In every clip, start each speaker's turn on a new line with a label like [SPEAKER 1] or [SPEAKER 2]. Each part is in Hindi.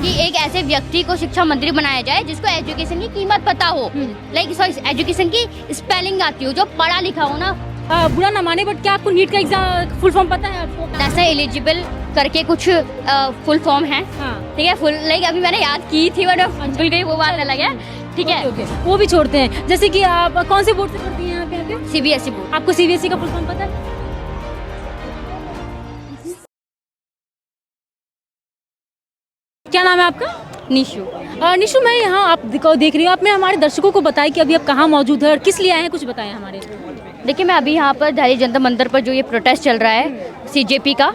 [SPEAKER 1] कि एक ऐसे व्यक्ति को शिक्षा मंत्री बनाया जाए जिसको एजुकेशन की कीमत पता हो, लाइक सॉरी एजुकेशन की स्पेलिंग आती हो, जो पढ़ा लिखा हो ना।
[SPEAKER 2] बुरा ना माने बट क्या आपको नीट का एग्जाम फुल फॉर्म पता है आपको?
[SPEAKER 1] नेशनल एलिजिबल करके कुछ फुल फॉर्म है, ठीक है, फुल लाइक अभी मैंने याद की थी बट भूल गई, वो बात अलग है, ठीक है।
[SPEAKER 2] ओके, वो भी छोड़ते हैं। जैसे कि आप कौन से बोर्ड से पढ़ती हैं यहाँ पे?
[SPEAKER 1] CBSE board.
[SPEAKER 2] आपको CBSE का फुल फॉर्म पता है? क्या नाम है आपका?
[SPEAKER 1] निशु।
[SPEAKER 2] निशु, मैं यहाँ आप देख रही हूँ, आप मैं हमारे दर्शकों को बताएं कि अभी आप कहाँ मौजूद है और किस लिए आए हैं, कुछ बताएं हमारे।
[SPEAKER 1] देखिए, मैं अभी यहाँ पर दिल्ली जंतर मंतर पर जो ये प्रोटेस्ट चल रहा है CJP का,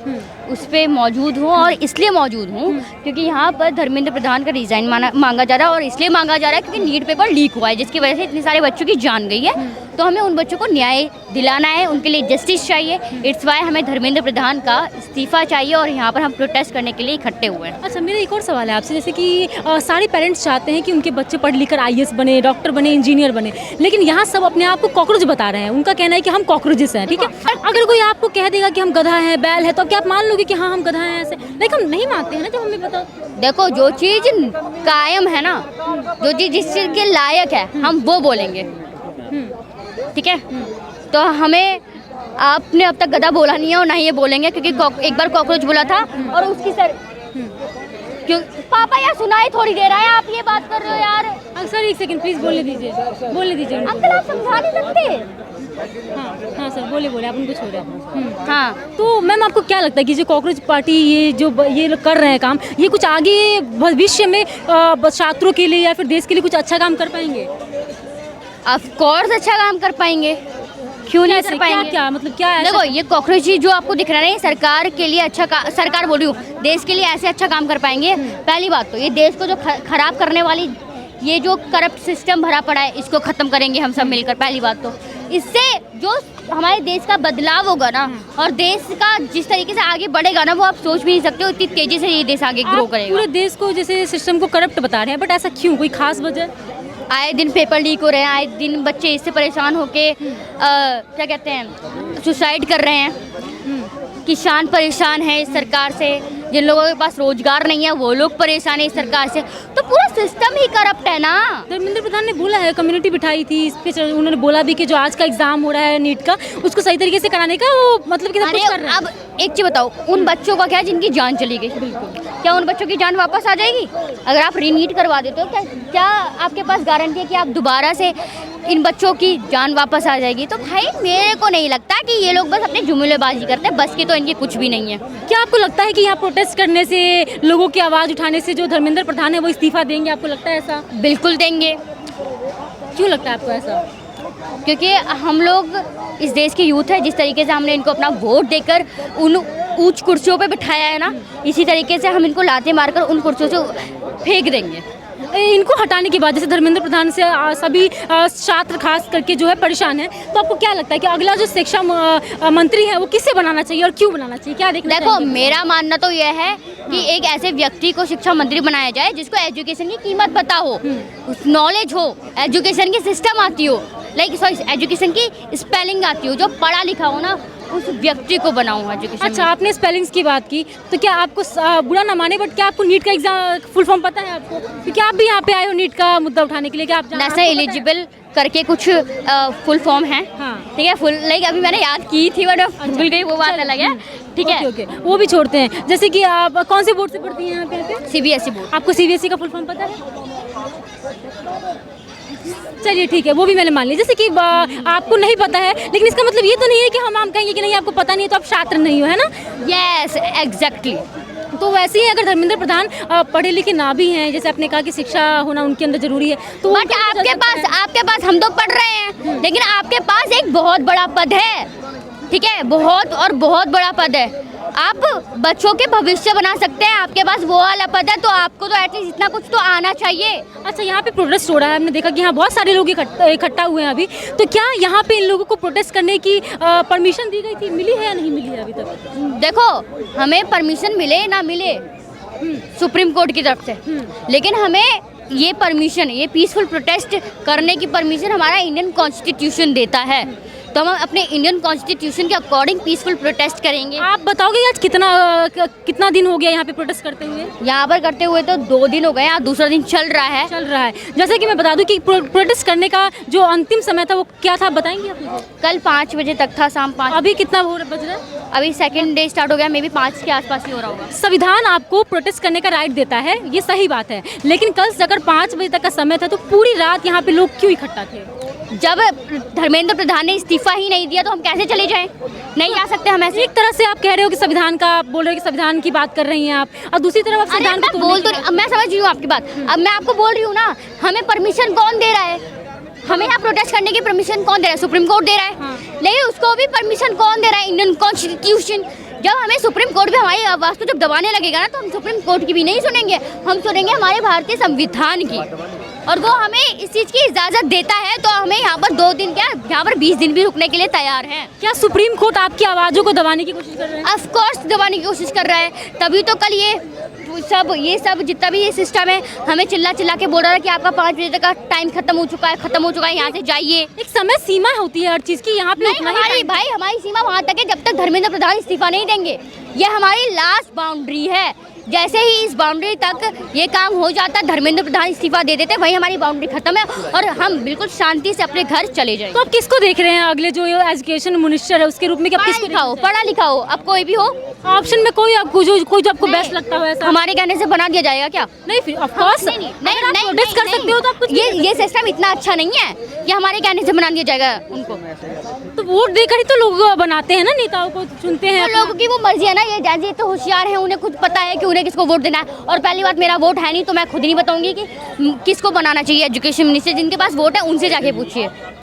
[SPEAKER 1] उस पर मौजूद हूँ। और इसलिए मौजूद हूँ क्योंकि यहाँ पर धर्मेंद्र प्रधान का रिज़ाइन मांगा जा रहा है, और इसलिए मांगा जा रहा है क्योंकि नीट पेपर लीक हुआ है, जिसकी वजह से इतने सारे बच्चों की जान गई है। तो हमें उन बच्चों को न्याय दिलाना है, उनके लिए जस्टिस चाहिए। इट्स वाई हमें धर्मेंद्र प्रधान का इस्तीफा चाहिए, और यहाँ पर हम प्रोटेस्ट करने के लिए इकट्ठे हुए हैं।
[SPEAKER 2] अच्छा, मेरा एक और सवाल है आपसे। जैसे कि सारे पेरेंट्स चाहते हैं कि उनके बच्चे पढ़ लिख कर IAS बने, डॉक्टर बने, इंजीनियर बने, लेकिन यहाँ सब अपने आप को कॉकरोच बता रहे हैं। उनका कहना है कि हम कॉकरोचेस हैं, ठीक है। अगर कोई आपको कह देगा कि हम गधा हैं, बैल है, तो क्या आप मान लोगे कि हाँ हम गधा हैं ऐसे? लेकिन हम नहीं मानते हैं ना, जब हमें पता।
[SPEAKER 1] देखो, जो चीज़ कायम है ना, जो चीज़ जिस चीज़ के लायक है, हम वो बोलेंगे, ठीक है। तो हमें आपने अब तक गधा बोला नहीं है और ना ही ये बोलेंगे, क्योंकि एक बार कॉकरोच बोला था और उसकी सर क्यों पापा यार सुनाई थोड़ी देर है, आप ये बात कर रहे हो यार।
[SPEAKER 2] सर एक सेकंड प्लीज बोलने दीजिए।
[SPEAKER 1] अंकल आप समझा नहीं सकते।
[SPEAKER 2] हाँ सर, बोले आप उनको छोड़े।
[SPEAKER 1] हाँ,
[SPEAKER 2] तो मैम आपको क्या लगता है कि जो कॉकरोच पार्टी ये कर रहे हैं काम, ये कुछ आगे भविष्य में छात्रों के लिए या फिर देश के लिए कुछ अच्छा काम कर पाएंगे?
[SPEAKER 1] ऑफ कोर्स अच्छा काम कर पाएंगे, क्यों नहीं कर पाएंगे?
[SPEAKER 2] क्या मतलब क्या है?
[SPEAKER 1] देखो, ये कॉकरोच जो आपको दिख रहा है, सरकार के लिए सरकार बोल रही हूँ, देश के लिए ऐसे अच्छा काम कर पाएंगे। पहली बात तो ये देश को जो खराब करने वाली ये जो करप्ट सिस्टम भरा पड़ा है, इसको खत्म करेंगे हम सब मिलकर। पहली बात तो इससे जो हमारे देश का बदलाव होगा ना, और देश का जिस तरीके से आगे बढ़ेगा ना, वो आप सोच भी नहीं सकते हो इतनी तेजी से ये देश आगे ग्रो करेगा।
[SPEAKER 2] पूरे देश को जैसे सिस्टम को करप्ट बता रहे हैं, बट ऐसा क्यों? कोई खास वजह?
[SPEAKER 1] आए दिन पेपर लीक हो रहे हैं, आए दिन बच्चे इससे परेशान होके क्या कहते हैं, सुसाइड कर रहे हैं। किसान परेशान है इस सरकार से, जिन लोगों के पास रोजगार नहीं है वो लोग परेशान है इस सरकार से। तो पूरा सिस्टम ही करप्ट है ना।
[SPEAKER 2] धर्मेंद्र प्रधान ने बोला है, कम्युनिटी बिठाई थी इस पे, उन्होंने बोला भी कि जो आज का एग्जाम हो रहा है नीट का, उसको सही तरीके से कराने का वो मतलब कि सब कुछ कर रहे हैं।
[SPEAKER 1] अब एक चीज बताओ, उन बच्चों का क्या जिनकी जान चली गई? क्या उन बच्चों की जान वापस आ जाएगी? अगर आप रीनीट करवा देते हो, क्या आपके पास गारंटी है कि आप दोबारा से इन बच्चों की जान वापस आ जाएगी? तो भाई मेरे को नहीं लगता कि ये लोग बस अपनी जुमलेबाजी करते हैं, बस की तो इनकी कुछ भी नहीं है।
[SPEAKER 2] क्या आपको लगता है कि यहाँ प्रोटेस्ट करने से, लोगों की आवाज़ उठाने से जो धर्मेंद्र प्रधान है वो इस्तीफा देंगे? आपको लगता है ऐसा?
[SPEAKER 1] बिल्कुल देंगे।
[SPEAKER 2] क्यों लगता है आपको ऐसा?
[SPEAKER 1] क्योंकि हम लोग इस देश के यूथ है, जिस तरीके से हमने इनको अपना वोट देकर उन ऊंच कुर्सियों पे बिठाया है ना, इसी तरीके से हम इनको लाते मारकर उन कुर्सियों से फेंक देंगे।
[SPEAKER 2] इनको हटाने के बाद जैसे धर्मेंद्र प्रधान से सभी छात्र खास करके जो है परेशान है, तो आपको क्या लगता है कि अगला जो शिक्षा मंत्री है वो किससे बनाना चाहिए और क्यों बनाना चाहिए? क्या
[SPEAKER 1] देखो, मेरा मानना तो यह है कि एक ऐसे व्यक्ति को शिक्षा मंत्री बनाया जाए जिसको एजुकेशन की कीमत पता हो, नॉलेज हो, एजुकेशन की सिस्टम आती हो, लाइक सॉरी एजुकेशन की स्पेलिंग आती हो, जो पढ़ा लिखा हो ना, उस व्यक्ति को बनाऊँ एजुकेशन।
[SPEAKER 2] अच्छा, आपने स्पेलिंग्स की बात की, तो क्या आपको बुरा ना माने बट क्या आपको नीट का एग्जाम फुल फॉर्म पता है आपको? क्योंकि आप भी यहाँ पे आए हो नीट का मुद्दा उठाने के लिए। क्या आप
[SPEAKER 1] नेशनल एलिजिबल करके कुछ फुल फॉर्म है, ठीक है, फुल लाइक अभी मैंने याद की थी बट भूल गई, वो बात अलग है, ठीक है।
[SPEAKER 2] ओके, वो भी छोड़ते हैं। जैसे कि आप कौन से बोर्ड से पढ़ती हैं यहाँ पे?
[SPEAKER 1] CBSE board.
[SPEAKER 2] आपको CBSE का फुल फॉर्म पता है? चलिए ठीक है, वो भी मैंने मान लिया। जैसे कि आपको नहीं पता है, लेकिन इसका मतलब ये तो नहीं है कि हम कहेंगे कि नहीं आपको पता नहीं है तो आप छात्र नहीं हो, है ना?
[SPEAKER 1] Yes, exactly.
[SPEAKER 2] तो वैसे ही अगर धर्मेंद्र प्रधान पढ़े लिखे ना भी हैं, जैसे आपने कहा कि शिक्षा होना उनके अंदर जरूरी है, तो
[SPEAKER 1] बट आपके पास हम तो पढ़ रहे हैं, लेकिन आपके पास एक बहुत बड़ा पद है, ठीक है, बहुत बड़ा पद है। आप बच्चों के भविष्य बना सकते हैं, आपके पास वो वाला पद है, तो आपको तो एटलीस्ट इतना कुछ तो आना चाहिए।
[SPEAKER 2] अच्छा, यहाँ पे प्रोटेस्ट हो रहा है, हमने देखा कि यहाँ बहुत सारे लोग इकट्ठा हुए हैं अभी, तो क्या यहाँ पे इन लोगों को प्रोटेस्ट करने की परमिशन दी गई थी? मिली है या नहीं मिली है अभी तक?
[SPEAKER 1] देखो, हमें परमिशन मिले ना मिले सुप्रीम कोर्ट की तरफ से, लेकिन हमें ये पीसफुल प्रोटेस्ट करने की परमिशन हमारा इंडियन कॉन्स्टिट्यूशन देता है, तो हम अपने इंडियन कॉन्स्टिट्यूशन के अकॉर्डिंग पीसफुल प्रोटेस्ट करेंगे।
[SPEAKER 2] आप बताओगे आज कितना दिन हो गया यहाँ पे प्रोटेस्ट करते हुए?
[SPEAKER 1] यहाँ पर करते हुए तो 2 दिन हो गए, आज दूसरा दिन चल रहा है।
[SPEAKER 2] जैसे कि मैं बता दूं कि प्रोटेस्ट करने का जो अंतिम समय था वो क्या था, बताएंगे आप मुझे?
[SPEAKER 1] कल 5 बजे तक था, शाम 5।
[SPEAKER 2] अभी कितना बज रहा है?
[SPEAKER 1] अभी सेकंड डे स्टार्ट हो गया, मे बी 5 के आसपास ही हो रहा होगा।
[SPEAKER 2] संविधान आपको प्रोटेस्ट करने का राइट देता है, ये सही बात है, लेकिन कल अगर 5 बजे तक का समय था तो पूरी रात यहाँ पे लोग क्यों इकट्ठा थे?
[SPEAKER 1] जब धर्मेंद्र प्रधान ने इस्तीफा ही नहीं दिया तो हम कैसे चले जाएं? नहीं जा सकते हम ऐसे।
[SPEAKER 2] एक तरह से आप कह रहे हो कि संविधान का बोल रहे हो कि संविधान की बात कर रही हैं आप, और दूसरी तरफ आप संविधान को
[SPEAKER 1] बोल तो मैं समझ रही हूँ आपकी बात। अब मैं आपको बोल रही हूँ ना, हमें परमिशन कौन दे रहा है? हमें यहाँ प्रोटेस्ट करने की परमिशन कौन दे रहा है? सुप्रीम कोर्ट दे रहा है। लेकिन उसको भी परमिशन कौन दे रहा है? Indian constitution. जब हमें सुप्रीम कोर्ट भी हमारी आवाज़ को जब दबाने लगेगा ना, तो हम सुप्रीम कोर्ट की भी नहीं सुनेंगे, हम सुनेंगे हमारे भारतीय संविधान की, और वो हमें इस चीज़ की इजाज़त देता है। तो हमें यहाँ पर 2 दिन क्या, यहाँ पर 20 दिन भी रुकने के लिए तैयार हैं।
[SPEAKER 2] क्या सुप्रीम कोर्ट आपकी आवाज़ों को दबाने की कोशिश कर रहा है?
[SPEAKER 1] ऑफ कोर्स दबाने की कोशिश कर रहा है, तभी तो कल ये सब जितना भी ये सिस्टम है हमें चिल्ला के बोल रहा है कि आपका 5 बजे तक का टाइम खत्म हो चुका है, यहाँ से जाइए।
[SPEAKER 2] एक समय सीमा होती है हर चीज़ की, यहाँ पे
[SPEAKER 1] हमारी सीमा वहाँ तक है जब तक धर्मेंद्र प्रधान इस्तीफा नहीं देंगे। ये हमारी लास्ट बाउंड्री है। जैसे ही इस बाउंड्री तक ये काम हो जाता, धर्मेंद्र प्रधान इस्तीफा दे देते, वही हमारी बाउंड्री खत्म है और हम बिल्कुल शांति से अपने घर चले जाएंगे।
[SPEAKER 2] तो आप किसको देख रहे हैं अगले जो एजुकेशन मिनिस्टर है उसके रूप में?
[SPEAKER 1] पढ़ा लिखा हो, अब कोई भी हो,
[SPEAKER 2] ऑप्शन में कोई आपको जो आपको बेस्ट लगता हो ऐसा?
[SPEAKER 1] हमारे कहने से बना दिया जाएगा क्या?
[SPEAKER 2] नहीं, फिर ऑफ कोर्स नहीं प्रोटेस्ट कर सकते हो तो आप कुछ
[SPEAKER 1] ये सिस्टम इतना अच्छा नहीं है कि हमारे कहने से बना दिया जाएगा उनको।
[SPEAKER 2] तो वोट देकर ही तो लोग बनाते हैं ना, नेताओं को चुनते हैं।
[SPEAKER 1] लोगों की वो मर्जी है ना, ये जैसे तो होशियार है, उन्हें खुद पता है कि उन्हें किसको वोट देना है। और पहली बात, मेरा वोट है नहीं तो मैं खुद नहीं बताऊंगी कि किसको बनाना चाहिए एजुकेशन मिनिस्टर। जिनके पास वोट है उनसे जाके पूछिए।